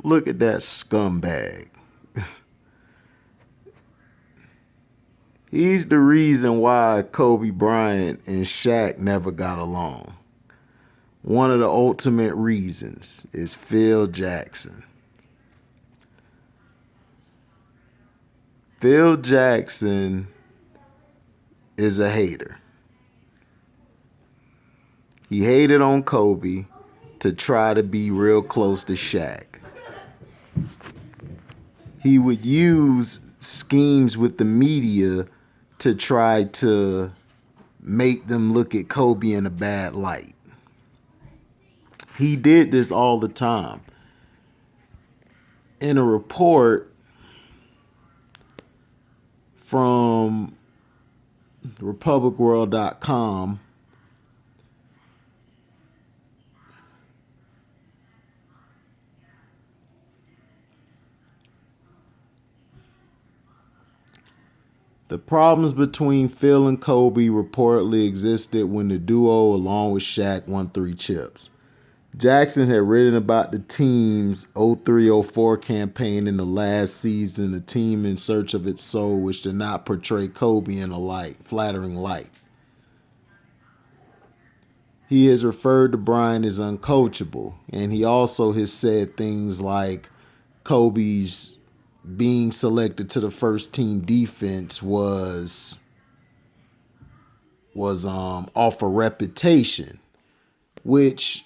Look at that scumbag. He's the reason why Kobe Bryant and Shaq never got along. One of the ultimate reasons is Phil Jackson. Phil Jackson is a hater. He hated on Kobe to try to be real close to Shaq. He would use schemes with the media to try to make them look at Kobe in a bad light. He did this all the time. In a report from republicworld.com, the problems between Phil and Kobe reportedly existed when the duo, along with Shaq, won 3 chips. Jackson had written about the team's 03-04 campaign in the last season, a team in search of its soul, which did not portray Kobe in a flattering light. He has referred to Bryant as uncoachable, and he also has said things like Kobe's being selected to the first team defense was off a reputation, which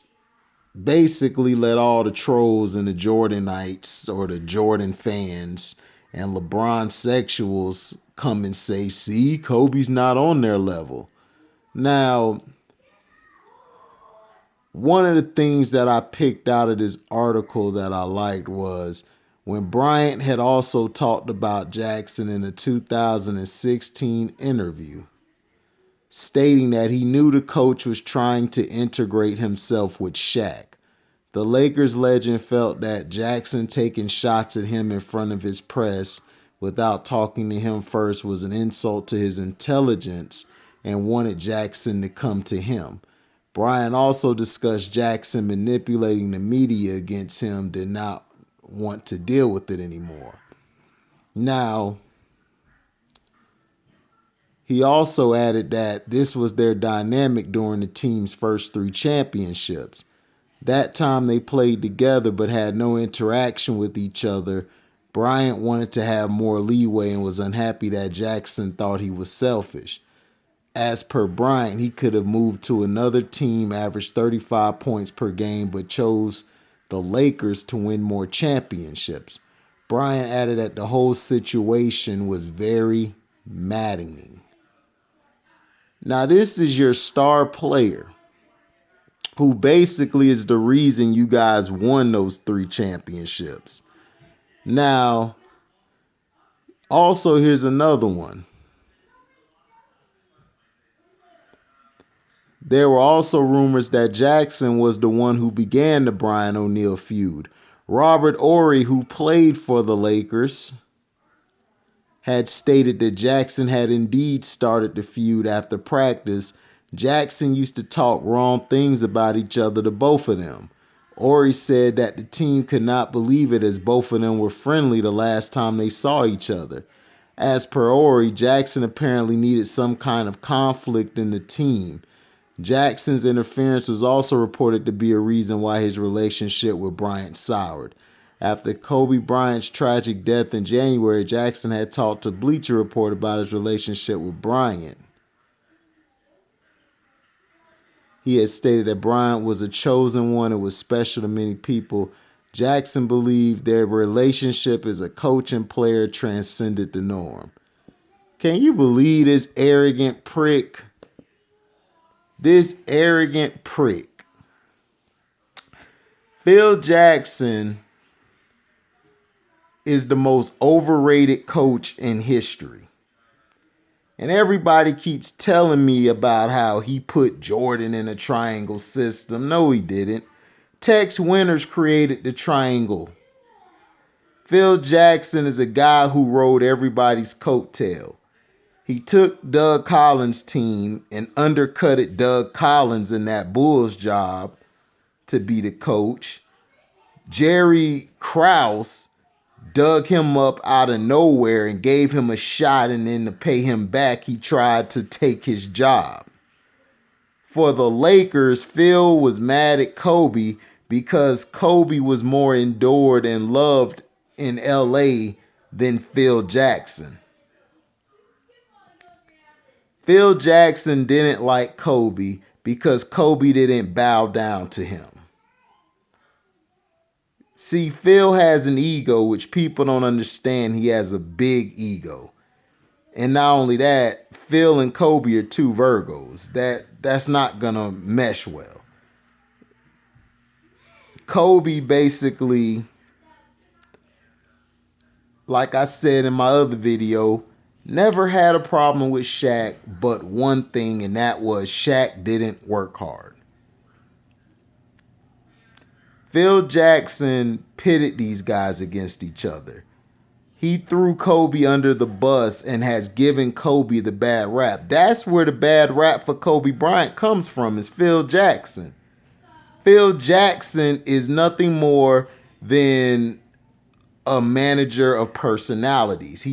basically let all the trolls and the Jordanites or the Jordan fans and LeBron sexuals come and say, see, Kobe's not on their level. Now, one of the things that I picked out of this article that I liked was when Bryant had also talked about Jackson in a 2016 interview, stating that he knew the coach was trying to integrate himself with Shaq. The Lakers legend felt that Jackson taking shots at him in front of his press without talking to him first was an insult to his intelligence and wanted Jackson to come to him. Bryant also discussed Jackson manipulating the media against him, did not want to deal with it anymore. Now, he also added that this was their dynamic during the team's first 3 championships. That time they played together but had no interaction with each other. Bryant wanted to have more leeway and was unhappy that Jackson thought he was selfish. As per Bryant, he could have moved to another team, averaged 35 points per game, but chose the Lakers to win more championships. Bryant added that the whole situation was very maddening. Now, this is your star player who basically is the reason you guys won those 3 championships. Now, also, here's another one. There were also rumors that Jackson was the one who began the Brian O'Neal feud. Robert Horry, who played for the Lakers, had stated that Jackson had indeed started the feud after practice. Jackson used to talk wrong things about each other to both of them. Horry said that the team could not believe it as both of them were friendly the last time they saw each other. As per Horry, Jackson apparently needed some kind of conflict in the team. Jackson's interference was also reported to be a reason why his relationship with Bryant soured. After Kobe Bryant's tragic death in January, Jackson had talked to Bleacher Report about his relationship with Bryant. He had stated that Bryant was a chosen one and was special to many people. Jackson believed their relationship as a coach and player transcended the norm. Can you believe this arrogant prick? This arrogant prick. Phil Jackson is the most overrated coach in history. And everybody keeps telling me about how he put Jordan in a triangle system. No, he didn't. Tex Winters created the triangle. Phil Jackson is a guy who rode everybody's coattail. He took Doug Collins' team and undercutted Doug Collins in that Bulls job to be the coach. Jerry Krause dug him up out of nowhere and gave him a shot, and then to pay him back, he tried to take his job. For the Lakers, Phil was mad at Kobe because Kobe was more endured and loved in LA than Phil Jackson. Phil Jackson didn't like Kobe because Kobe didn't bow down to him. See, Phil has an ego, which people don't understand. He has a big ego. And not only that, Phil and Kobe are two Virgos. That's not gonna mesh well. Kobe basically, like I said in my other video, never had a problem with Shaq but one thing, and that was Shaq didn't work hard. Phil Jackson pitted these guys against each other. He threw Kobe under the bus and has given Kobe the bad rap. That's where the bad rap for Kobe Bryant comes from, is Phil Jackson. Phil Jackson is nothing more than a manager of personalities.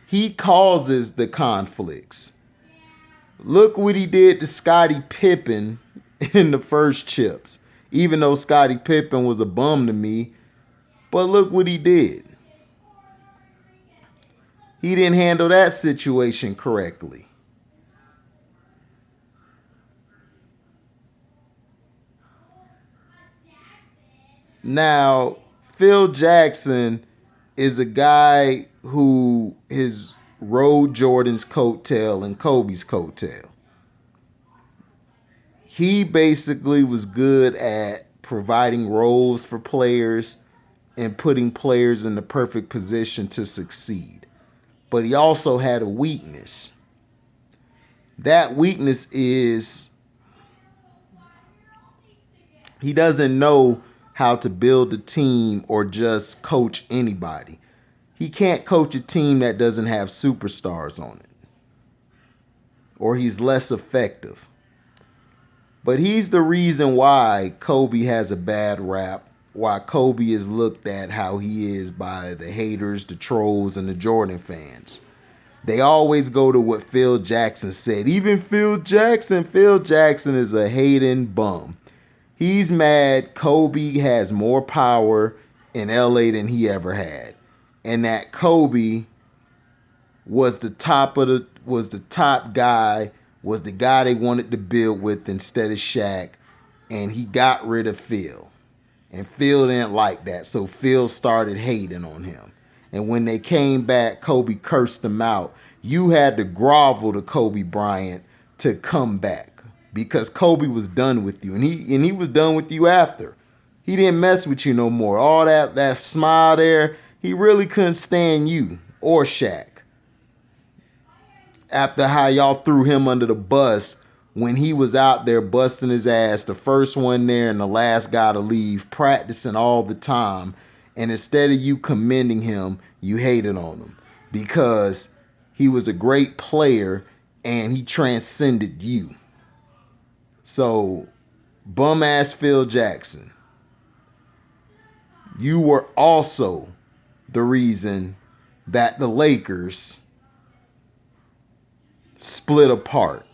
He causes the conflicts. Look what he did to Scottie Pippen in the first chips. Even though Scottie Pippen was a bum to me, but look what he did. He didn't handle that situation correctly. Now, Phil Jackson is a guy who rode Jordan's coattail and Kobe's coattail. He basically was good at providing roles for players and putting players in the perfect position to succeed. But he also had a weakness. That weakness is he doesn't know how to build a team or just coach anybody. He can't coach a team that doesn't have superstars on it, or he's less effective. But he's the reason why Kobe has a bad rap, why Kobe is looked at how he is by the haters, the trolls, and the Jordan fans. They always go to what Phil Jackson said. Even Phil Jackson is a hating bum. He's mad Kobe has more power in LA than he ever had. And that Kobe was the top guy, was the guy they wanted to build with instead of Shaq. And he got rid of Phil. And Phil didn't like that. So Phil started hating on him. And when they came back, Kobe cursed him out. You had to grovel to Kobe Bryant to come back because Kobe was done with you. And he was done with you after. He didn't mess with you no more. All that smile there, he really couldn't stand you or Shaq. After how y'all threw him under the bus when he was out there busting his ass, the first one there and the last guy to leave, practicing all the time. And instead of you commending him, you hated on him because he was a great player and he transcended you. So, bum ass Phil Jackson, you were also the reason that the Lakers split apart.